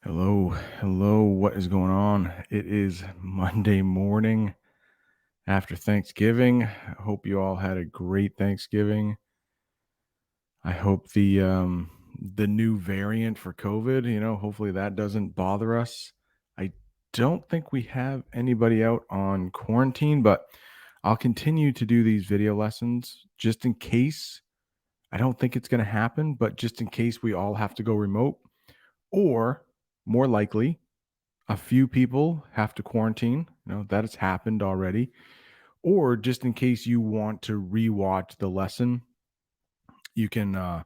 Hello, what is going on? It is Monday morning after Thanksgiving. I hope you all had a great Thanksgiving. I hope the new variant for COVID, hopefully that doesn't bother us. I don't think we have anybody out on quarantine, but I'll continue to do these video lessons just in case. I don't think it's going to happen, but just in case we all have to go remote, or more likely a few people have to quarantine, that has happened already. Or just in case you want to rewatch the lesson, you can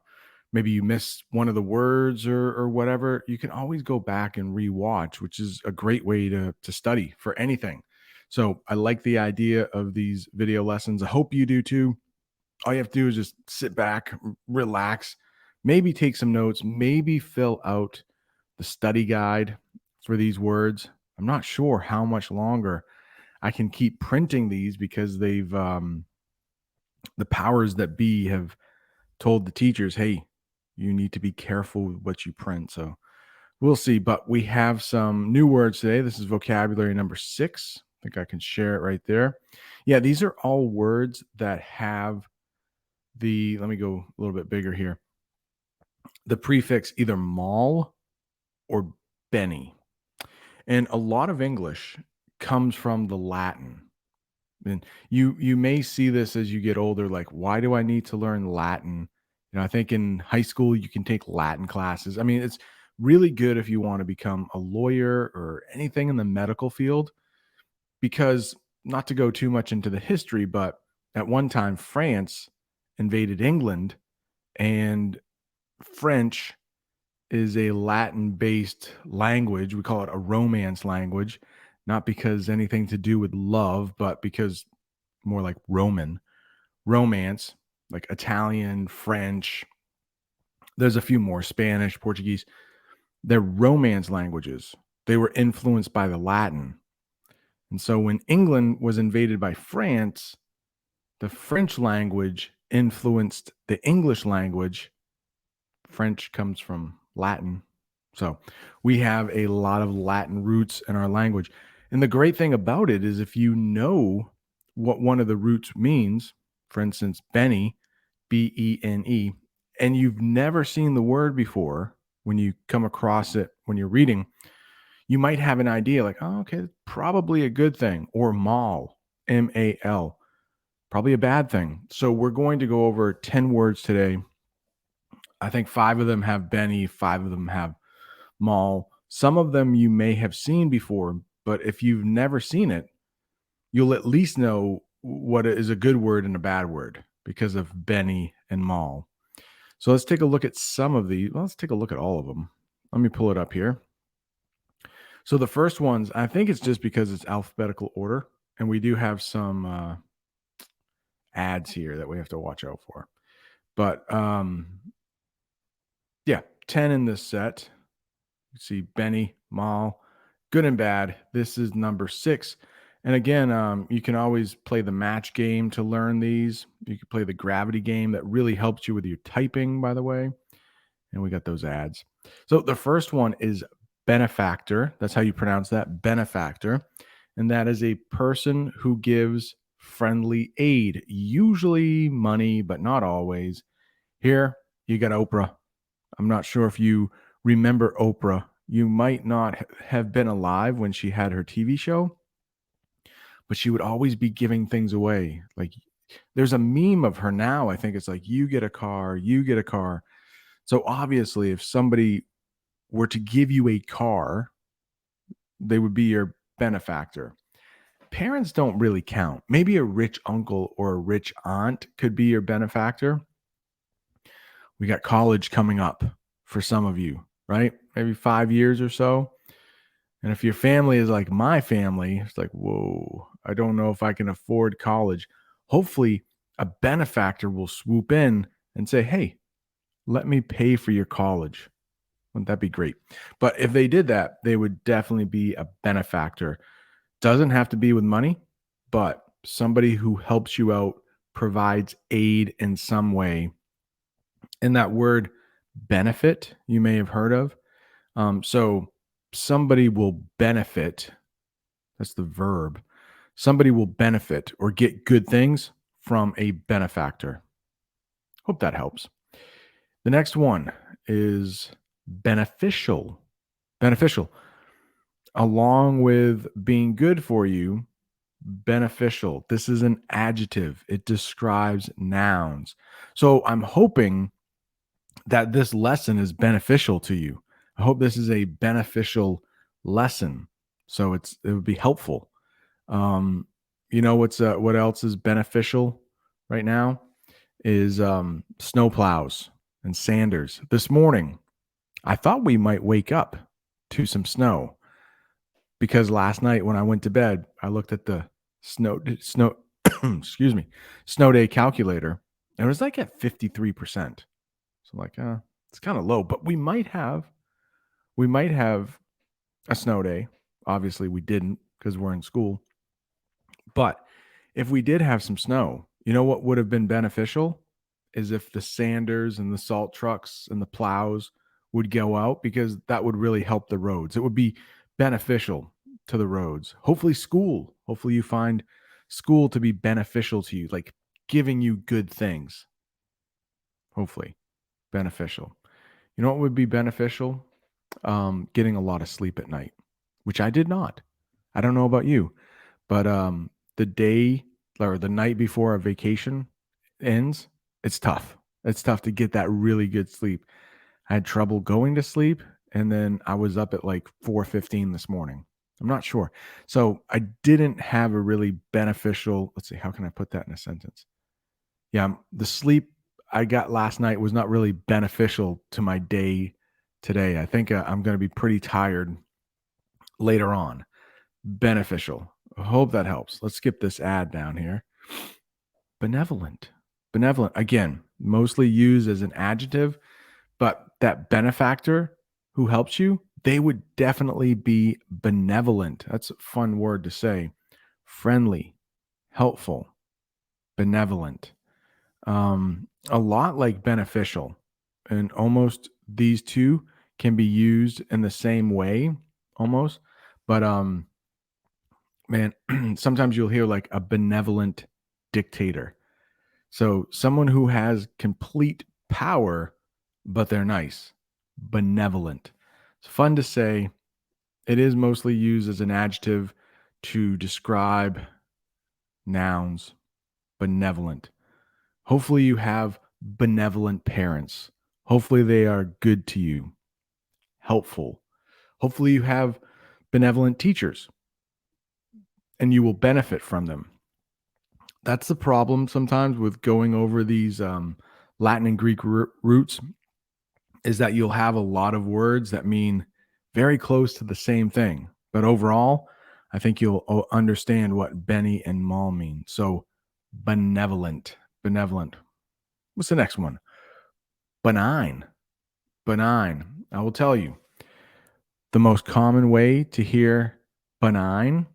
maybe you miss one of the words or whatever, you can always go back and rewatch, which is a great way to study for anything. So I like the idea of these video lessons. I hope you do too. All you have to do is just sit back, relax, maybe take some notes, maybe fill out the study guide for these words. I'm not sure how much longer I can keep printing these because the powers that be have told the teachers, hey, you need to be careful with what you print. So we'll see. But we have some new words today. This is vocabulary number 6. I think I can share it right there. Yeah, these are all words that have let me go a little bit bigger here. The prefix either mal or Benny. And a lot of English comes from the Latin. And you may see this as you get older, like, why do I need to learn Latin? I think in high school you can take Latin classes. I mean, it's really good if you want to become a lawyer or anything in the medical field, because not to go too much into the history, but at one time France invaded England, and French is a Latin based language. We call it a romance language, not because anything to do with love, but because more like Roman romance, like Italian, French. There's a few more, Spanish, Portuguese. They're romance languages. They were influenced by the Latin. And so when England was invaded by France, the French language influenced the English language. French comes from Latin. So we have a lot of Latin roots in our language. And the great thing about it is if you know what one of the roots means, for instance, Bene, Bene, and you've never seen the word before, when you come across it when you're reading, you might have an idea like, oh, okay, probably a good thing. Or mal, Mal, probably a bad thing. So we're going to go over 10 words today. I think 5 of them have Benny, 5 of them have Mal. Some of them you may have seen before, but if you've never seen it, you'll at least know what is a good word and a bad word because of Benny and Mal. So let's take a look at some of these. Well, let's take a look at all of them. Let me pull it up here. So the first ones, I think it's just because it's alphabetical order, and we do have some ads here that we have to watch out for. But yeah, 10 in this set. You see Benny, Mal, good and bad. This is number 6. And again, you can always play the match game to learn these. You can play the gravity game that really helps you with your typing, by the way. And we got those ads. So the first one is benefactor. That's how you pronounce that, benefactor. And that is a person who gives friendly aid, usually money, but not always. Here, you got Oprah. I'm not sure if you remember Oprah. You might not have been alive when she had her TV show, but she would always be giving things away. Like, there's a meme of her now. I think it's like, you get a car, you get a car. So obviously, if somebody were to give you a car, they would be your benefactor. Parents don't really count. Maybe a rich uncle or a rich aunt could be your benefactor. We got college coming up for some of you, right? Maybe 5 years or so. And if your family is like my family, it's like, whoa, I don't know if I can afford college. Hopefully, a benefactor will swoop in and say, hey, let me pay for your college. Wouldn't that be great? But if they did that, they would definitely be a benefactor. Doesn't have to be with money, but somebody who helps you out, provides aid in some way. And that word benefit, you may have heard of. So somebody will benefit. That's the verb. Somebody will benefit or get good things from a benefactor. Hope that helps. The next one is beneficial. Beneficial. Along with being good for you, beneficial. This is an adjective. It describes nouns. So I'm hoping that this lesson is beneficial to you. I hope this is a beneficial lesson. So it would be helpful. What else is beneficial right now is snow plows and sanders. This morning, I thought we might wake up to some snow because last night when I went to bed, I looked at the snow excuse me, snow day calculator, and it was like at 53%. So I'm like, it's kind of low, but we might have a snow day. Obviously, we didn't because we're in school. But if we did have some snow, you know what would have been beneficial is if the sanders and the salt trucks and the plows would go out because that would really help the roads. It would be beneficial to the roads. Hopefully you find school to be beneficial to you, like giving you good things. Hopefully beneficial. You know what would be beneficial? Getting a lot of sleep at night, which I did not. I don't know about you, but the day or the night before a vacation ends, it's tough. It's tough to get that really good sleep. I had trouble going to sleep, and then I was up at like 4:15 this morning. I'm not sure. So I didn't have a really beneficial, let's see, how can I put that in a sentence? Yeah, the sleep I got last night was not really beneficial to my day today. I think I'm going to be pretty tired later on. Beneficial. I hope that helps. Let's skip this ad down here. Benevolent. Benevolent. Again, mostly used as an adjective, but that benefactor who helps you, they would definitely be benevolent. That's a fun word to say. Friendly, helpful, benevolent. A lot like beneficial, and almost these two can be used in the same way almost, but man, sometimes you'll hear like a benevolent dictator. So someone who has complete power, but they're nice. Benevolent. It's fun to say. It is mostly used as an adjective to describe nouns. Benevolent. Hopefully you have benevolent parents. Hopefully they are good to you. Helpful. Hopefully you have benevolent teachers and you will benefit from them. That's the problem sometimes with going over these Latin and Greek roots, is that you'll have a lot of words that mean very close to the same thing. But overall, I think you'll understand what Bene and Mal mean. So benevolent, benevolent. What's the next one? Benign, benign. I will tell you, the most common way to hear benign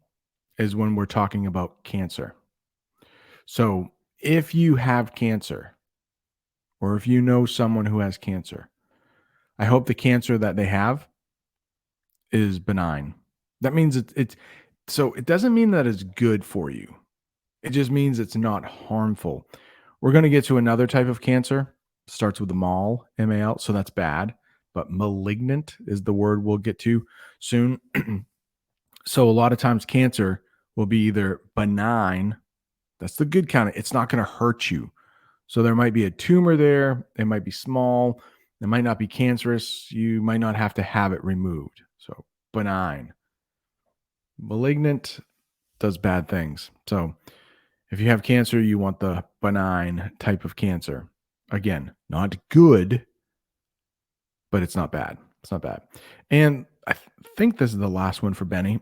is when we're talking about cancer. So if you have cancer, or if you know someone who has cancer, I hope the cancer that they have is benign. That means it's so it doesn't mean that it's good for you. It just means it's not harmful. We're going to get to another type of cancer. Starts with a mal, M-A-L, so that's bad. But malignant is the word we'll get to soon. So a lot of times cancer will be either benign, that's the good kind of, it's not going to hurt you. So there might be a tumor there, it might be small, it might not be cancerous, you might not have to have it removed. So benign. Malignant does bad things. So if you have cancer, you want the benign type of cancer. Again, not good, but it's not bad. It's not bad. And I think this is the last one for Benny.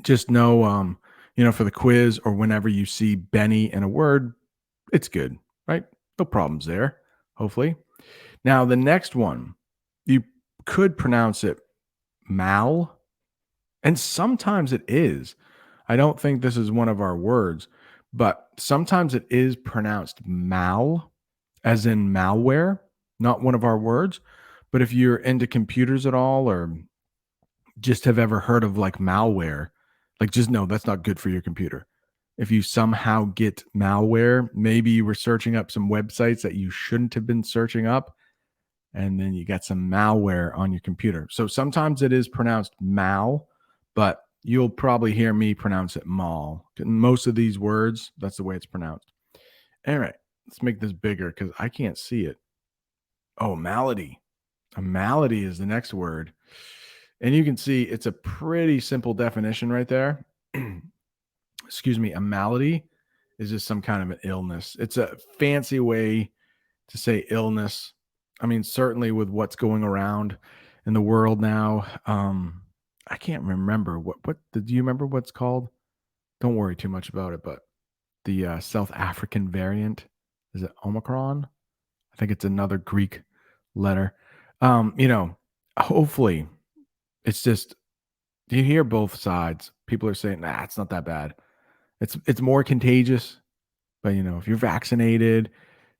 Just know, for the quiz or whenever you see Benny in a word, it's good, right? No problems there, hopefully. Now, the next one, you could pronounce it mal, and sometimes it is. I don't think this is one of our words, but sometimes it is pronounced mal, as in malware, not one of our words. But if you're into computers at all, or just have ever heard of like malware, like just know that's not good for your computer. If you somehow get malware, maybe you were searching up some websites that you shouldn't have been searching up, and then you got some malware on your computer. So sometimes it is pronounced mal, but you'll probably hear me pronounce it mal. Most of these words, that's the way it's pronounced. All right, let's make this bigger because I can't see it. Oh, malady. A malady is the next word. And you can see it's a pretty simple definition right there. Excuse me. A malady is just some kind of an illness. It's a fancy way to say illness. I mean, certainly with what's going around in the world now. I can't remember what do you remember what's called? Don't worry too much about it, but the South African variant, is it Omicron? I think it's another Greek letter. You know, hopefully it's just you hear both sides. People are saying, nah, it's not that bad. It's more contagious, but if you're vaccinated,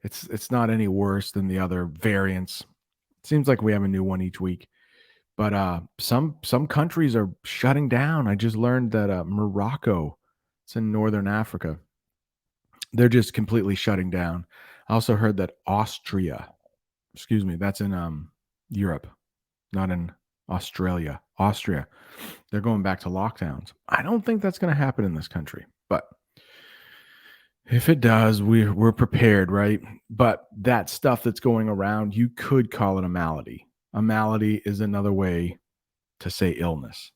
it's not any worse than the other variants. It seems like we have a new one each week. But some countries are shutting down. I just learned that Morocco, it's in northern Africa, they're just completely shutting down. I also heard that Austria, excuse me, that's in Europe, not in Australia. Austria, they're going back to lockdowns. I don't think that's going to happen in this country, but if it does, we're prepared, right? But that stuff that's going around, you could call it a malady. A malady is another way to say illness.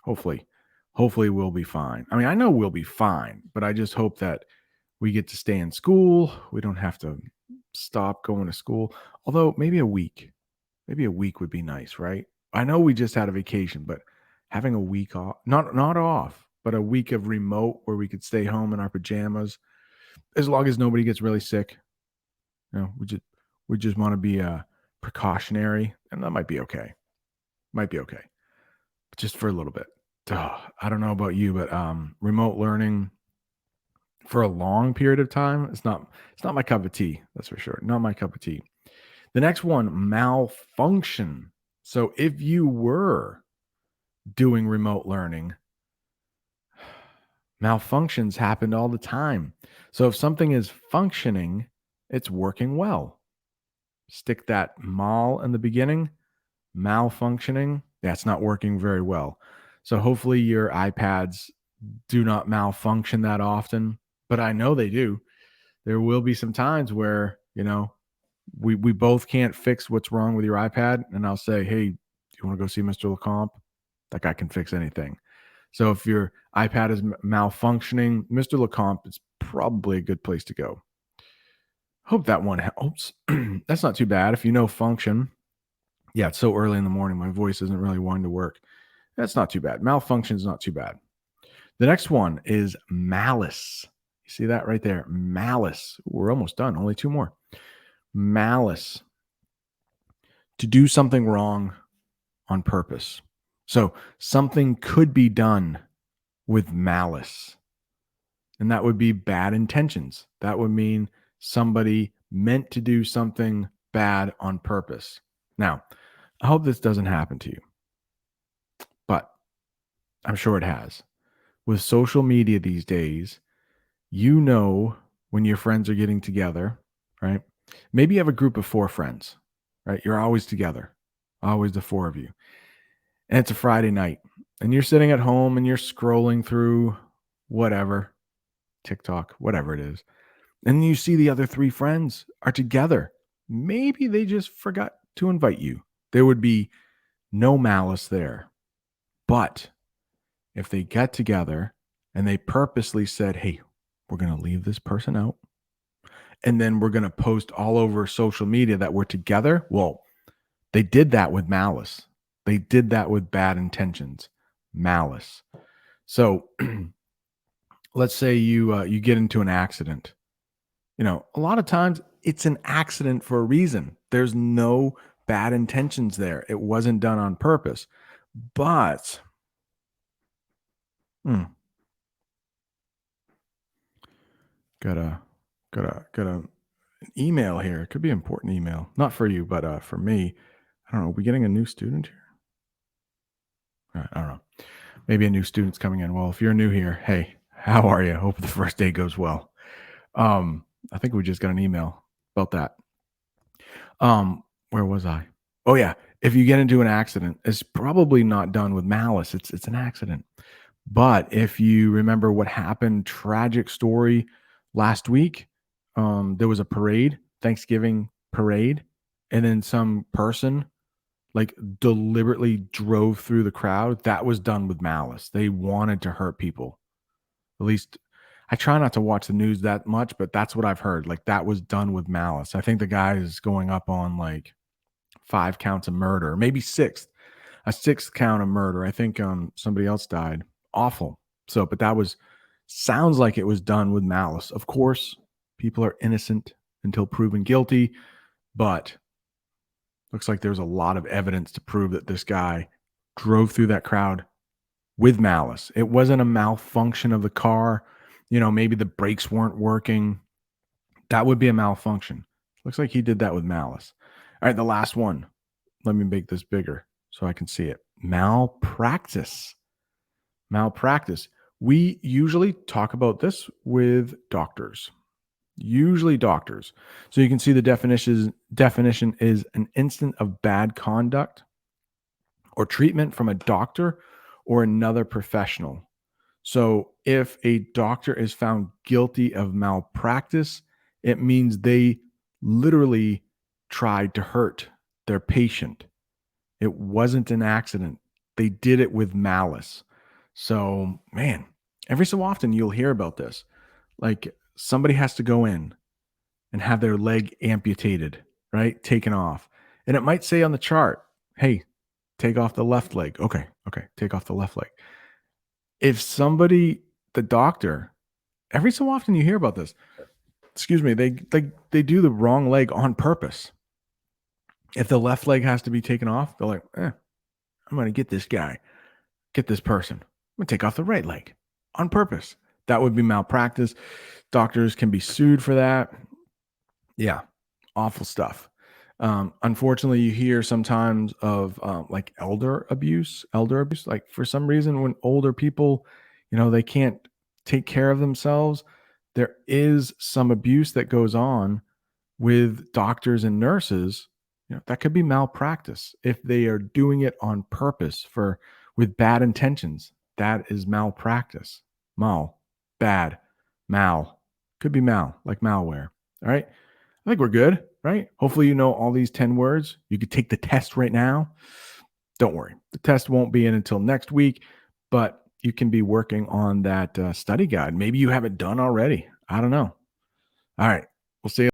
Hopefully, hopefully we'll be fine. I mean, I know we'll be fine, but I just hope that we get to stay in school. We don't have to stop going to school. Although maybe a week would be nice, right? I know we just had a vacation, but having a week off, not off, but a week of remote where we could stay home in our pajamas, as long as nobody gets really sick. We just want to be precautionary, and that might be okay. Might be okay, just for a little bit. I don't know about you, but remote learning for a long period of time, it's not my cup of tea. That's for sure. Not my cup of tea. The next one, malfunction. So if you were doing remote learning, malfunctions happened all the time. So if something is functioning, it's working well. Stick that mal in the beginning, malfunctioning, that's not working very well. So hopefully your iPads do not malfunction that often, but I know they do. There will be some times where, we both can't fix what's wrong with your iPad. And I'll say, hey, do you want to go see Mr. LeComp? That guy can fix anything. So if your iPad is malfunctioning, Mr. LeComp is probably a good place to go. Hope that one helps. That's not too bad. If you know function, yeah, it's so early in the morning. My voice isn't really wanting to work. That's not too bad. Malfunction is not too bad. The next one is malice. You see that right there? Malice. We're almost done. Only two more. Malice. To do something wrong on purpose. So something could be done with malice. And that would be bad intentions. That would mean somebody meant to do something bad on purpose. Now, I hope this doesn't happen to you, but I'm sure it has. With social media these days, when your friends are getting together, right? Maybe you have a group of 4 friends, right? You're always together, always the 4 of you. And it's a Friday night, and you're sitting at home and you're scrolling through whatever, TikTok, whatever it is. And you see the other 3 friends are together. Maybe they just forgot to invite you. There would be no malice there. But if they get together and they purposely said, hey, we're going to leave this person out, and then we're going to post all over social media that we're together, well, they did that with malice. They did that with bad intentions, malice. So let's say you get into an accident. A lot of times it's an accident for a reason. There's no bad intentions there. It wasn't done on purpose. But got an email here. It could be an important email. Not for you, but for me. I don't know. Are we getting a new student here? I don't know. Maybe a new student's coming in. Well, if you're new here, hey, how are you? Hope the first day goes well. I think we just got an email about that. Where was I? Oh yeah, if you get into an accident, it's probably not done with malice. It's an accident. But if you remember what happened, tragic story last week, there was a parade, Thanksgiving parade, and then some person like deliberately drove through the crowd. That was done with malice. They wanted to hurt people. At least I try not to watch the news that much, but that's what I've heard. Like that was done with malice. I think the guy is going up on like 5 counts of murder, maybe a sixth count of murder. I think somebody else died. Awful. So, but that was sounds like it was done with malice. Of course, people are innocent until proven guilty, but looks like there's a lot of evidence to prove that this guy drove through that crowd with malice. It wasn't a malfunction of the car. Maybe the brakes weren't working. That would be a malfunction. Looks like he did that with malice. All right, the last one. Let me make this bigger so I can see it. Malpractice. Malpractice. We usually talk about this with doctors. Usually doctors. So you can see the definition is an instant of bad conduct or treatment from a doctor or another professional. So if a doctor is found guilty of malpractice, it means they literally tried to hurt their patient. It wasn't an accident. They did it with malice. So, man, every so often you'll hear about this. Like somebody has to go in and have their leg amputated, right? Taken off. And it might say on the chart, hey, take off the left leg. Okay, take off the left leg. If the doctor, every so often you hear about this, excuse me, they do the wrong leg on purpose. If the left leg has to be taken off, they're like, I'm going to get this person. I'm going to take off the right leg on purpose. That would be malpractice. Doctors can be sued for that. Yeah, awful stuff. Unfortunately, you hear sometimes of like elder abuse. Like for some reason, when older people, they can't take care of themselves, there is some abuse that goes on with doctors and nurses. That could be malpractice if they are doing it on purpose with bad intentions. That is malpractice. Mal, bad, mal, could be mal, like malware. All right. I think we're good, right? Hopefully, you know all these 10 words. You could take the test right now. Don't worry. The test won't be in until next week, but you can be working on that study guide. Maybe you have it done already. I don't know. All right. We'll see you.